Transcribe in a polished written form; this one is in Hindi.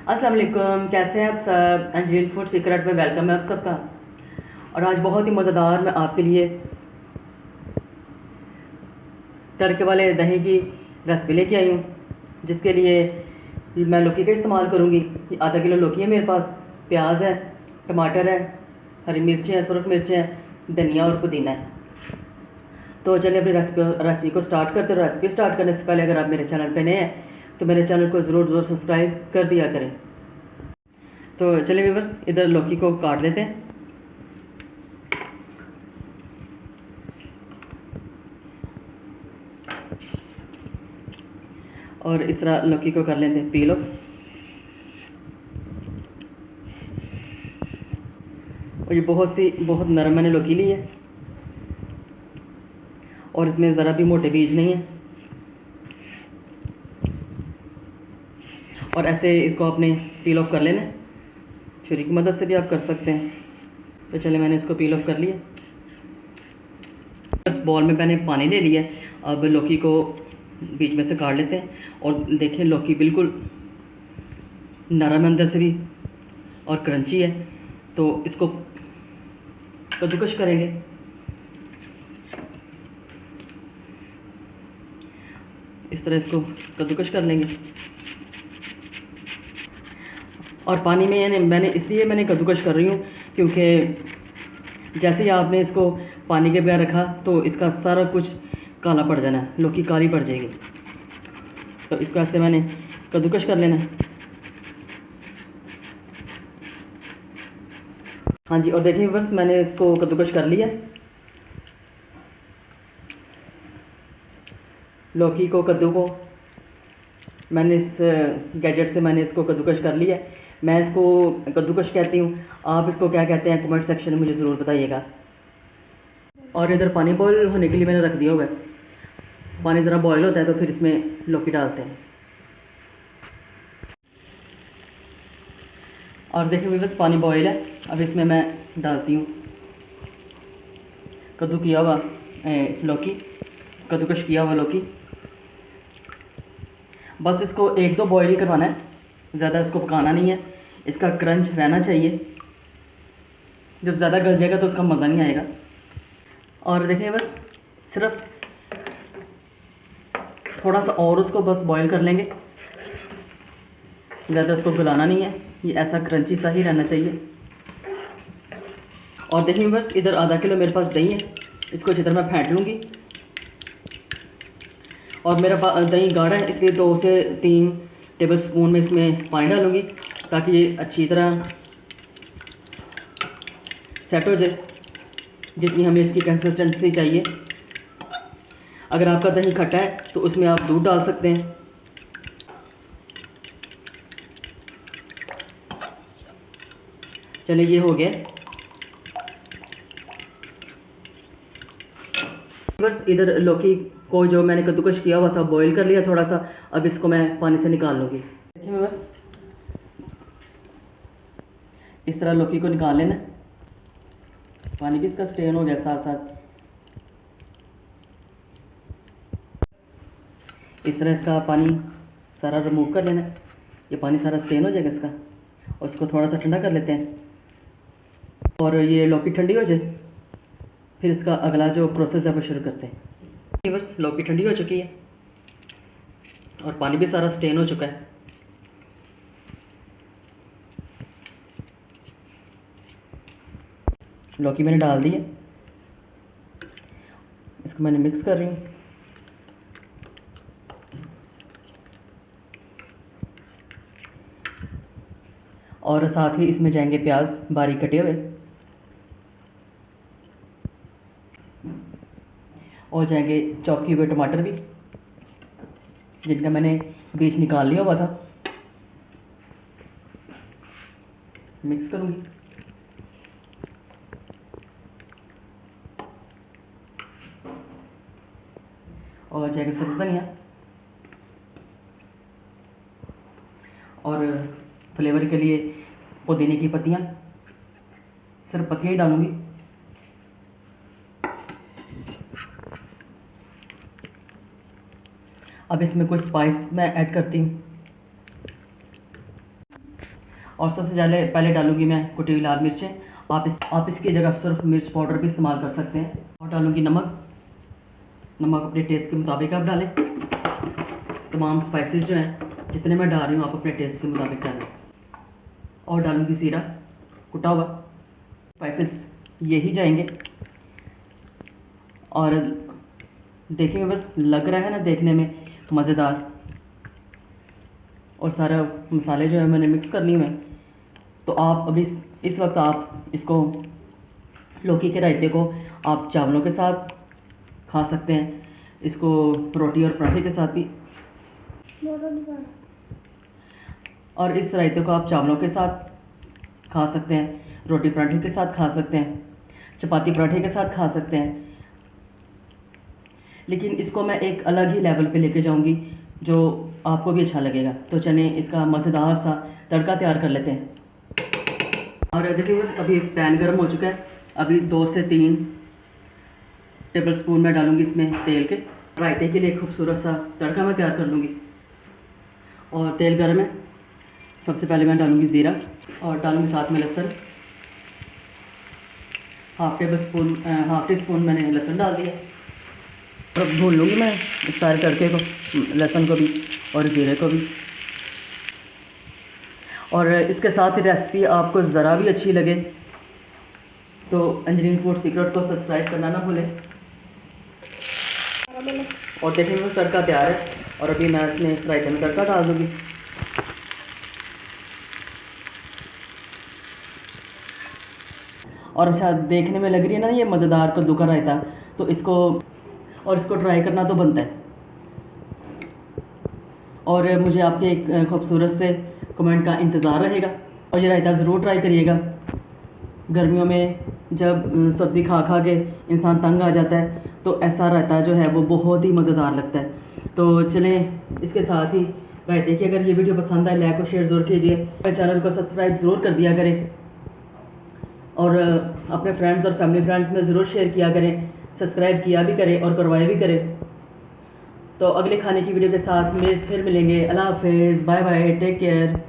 अस्सलाम वालेकुम, कैसे हैं आप सब। अंजील फूड सीक्रेट में वेलकम है आप सबका। और आज बहुत ही मज़ेदार मैं आपके लिए तड़के वाले दही की रेसिपी लेके आई हूँ, जिसके लिए मैं लौकी का इस्तेमाल करूँगी। आधा किलो लौकी है मेरे पास, प्याज है, टमाटर है, हरी मिर्ची है, सुरख मिर्च है, धनिया और पुदीना है। तो चलिए अपनी रेसिपी को स्टार्ट करते हैं। रेसिपी स्टार्ट करने से पहले अगर आप मेरे चैनल पर नए हैं तो मेरे चैनल को ज़रूर सब्सक्राइब कर दिया करें। तो चलिए व्यूअर्स, इधर लौकी को काट लेते हैं। और इस तरह लौकी को कर लेते हैं पील। और ये बहुत नरम मैंने लौकी ली है और इसमें ज़रा भी मोटे बीज नहीं है। और ऐसे इसको आपने पील ऑफ कर लेना है, छुरी की मदद से भी आप कर सकते हैं। तो चलिए मैंने इसको पील ऑफ कर लिया। इस बॉल में मैंने पानी ले लिया है। अब लौकी को बीच में से काट लेते हैं। और देखें लौकी बिल्कुल नरम अंदर से भी और क्रंची है। तो इसको कद्दूकश करेंगे। इस तरह इसको कद्दूकश कर लेंगे। और पानी में यानी मैंने कद्दूकश कर रही हूँ क्योंकि जैसे ही आपने इसको पानी के बगैर रखा तो इसका सारा कुछ काला पड़ जाना है, लौकी काली पड़ जाएगी। तो इसको ऐसे मैंने कद्दूकश कर लेना है। हाँ जी, और देखिए व्यूअर्स, मैंने इसको कद्दूकश कर लिया। लौकी को कद्दू को मैंने इस गैजेट से मैंने इसको कद्दूकश कर लिया। मैं इसको कद्दूकश कहती हूँ, आप इसको क्या कहते हैं कमेंट सेक्शन में मुझे ज़रूर बताइएगा। और इधर पानी बॉईल होने के लिए मैंने रख दिया हुआ है। पानी ज़रा बॉईल होता है तो फिर इसमें लौकी डालते हैं। और देखिए व्यूअर्स, पानी बॉईल है। अब इसमें मैं डालती हूँ कद्दू किया हुआ लौकी, कद्दूकश किया हुआ लौकी। बस इसको एक दो बॉईल ही करवाना है, ज़्यादा इसको पकाना नहीं है। इसका क्रंच रहना चाहिए, जब ज़्यादा गल जाएगा तो उसका मज़ा नहीं आएगा। और देखिए बस सिर्फ थोड़ा सा और उसको बस बॉईल कर लेंगे, ज़्यादा इसको गलाना नहीं है। ये ऐसा क्रंची सा ही रहना चाहिए। और देखिए बस इधर आधा किलो मेरे पास दही है, इसको अच्छी तरह मैं फेंट लूँगी। और मेरा दही गाढ़ा है इसलिए 2 से 3 टेबल स्पून में इसमें पानी डालूँगी ताकि ये अच्छी तरह सेट हो जाए, जितनी हमें इसकी कंसिस्टेंसी चाहिए। अगर आपका दही खट्टा है तो उसमें आप दूध डाल सकते हैं। चलिए ये हो गया। बस इधर लौकी को जो मैंने कद्दूकश किया हुआ था बॉईल कर लिया थोड़ा सा। अब इसको मैं पानी से निकाल लूँगी। देखिए बस इस तरह लौकी को निकाल लेना। पानी भी इसका स्ट्रेन हो गया साथ साथ। इस तरह इसका पानी सारा रिमूव कर लेना। ये पानी सारा स्ट्रेन हो जाएगा इसका। और इसको थोड़ा सा ठंडा कर लेते हैं। और ये लौकी ठंडी हो जाए फिर इसका अगला जो प्रोसेस है वो शुरू करते हैं। बस लौकी ठंडी हो चुकी है और पानी भी सारा स्ट्रेन हो चुका है। लौकी मैंने डाल दी है, इसको मैंने मिक्स कर रही हूँ। और साथ ही इसमें जाएंगे प्याज बारीक कटे हुए, और जाएंगे चॉप हुए टमाटर भी, जिनका मैंने बीज निकाल लिया हुआ था। मिक्स करूँगी। और जाएगा सब्ज़ धनिया, और फ्लेवर के लिए पुदीने की पत्तियाँ, सिर्फ पत्तियाँ ही डालूँगी। अब इसमें कुछ स्पाइस मैं ऐड करती हूँ। और सबसे पहले डालूंगी मैं कुटी हुई लाल मिर्चें। आप इसकी जगह सिर्फ मिर्च पाउडर भी इस्तेमाल कर सकते हैं। और डालूंगी नमक अपने टेस्ट के मुताबिक आप डालें। तमाम स्पाइसेस जो हैं जितने मैं डाल रही हूँ आप अपने टेस्ट के मुताबिक डालें। और डालूंगी ज़ीरा कुटा हुआ। स्पाइसेस यही जाएंगे। और देखिए बस लग रहा है ना देखने में मज़ेदार। और सारा मसाले जो है मैंने मिक्स कर लिए हैं। तो आप अभी इस वक्त आप इसको लौकी के रायते को आप चावलों के साथ खा सकते हैं, इसको रोटी और पराठे के साथ भी। और इस रायते को आप चावलों के साथ खा सकते हैं, रोटी पराठे के साथ खा सकते हैं, चपाती पराठे के साथ खा सकते हैं। लेकिन इसको मैं एक अलग ही लेवल पे लेके जाऊंगी जो आपको भी अच्छा लगेगा। तो चलें इसका मज़ेदार सा तड़का तैयार कर लेते हैं। और देखिए बस अभी पैन गर्म हो चुका है। अभी 2 से 3 टेबल स्पून मैं डालूँगी इसमें तेल के। रायते के लिए खूबसूरत सा तड़का मैं तैयार कर लूँगी। और तेल गर्म है। सबसे पहले मैं डालूँगी ज़ीरा और डालूँगी साथ में लहसुन। हाफ़ टी स्पून मैंने लहसुन डाल दिया। और अब भून लूँगी मैं इस सारे तड़के को, लहसुन को भी और ज़ीरे को भी। और इसके साथ रेसिपी आपको ज़रा भी अच्छी लगे तो अंजलीन फूड सीक्रेट को सब्सक्राइब करना ना भूलें। और देखिए वो तड़का तैयार है। और अभी मैं इसमें रायते में तड़का डाल दूँगी। और अच्छा देखने में लग रही है ना ये मज़ेदार कद्दू का रायता, तो इसको ट्राई करना तो बनता है। और मुझे आपके एक खूबसूरत से कमेंट का इंतज़ार रहेगा। और ये रायता ज़रूर ट्राई करिएगा। गर्मियों में जब सब्ज़ी खा खा के इंसान तंग आ जाता है तो ऐसा रायता जो है वो बहुत ही मज़ेदार लगता है। तो चलें इसके साथ ही रायते की अगर ये वीडियो पसंद आए लाइक और शेयर ज़रूर कीजिए। मेरे चैनल को सब्सक्राइब ज़रूर कर दिया करें और अपने फ्रेंड्स और फैमिली फ्रेंड्स में ज़रूर शेयर किया करें, सब्सक्राइब किया भी करें और करवाया भी करें। तो अगले खाने की वीडियो के साथ फिर मिलेंगे। अल्लाह हाफ़िज़, बाय बाय, टेक केयर।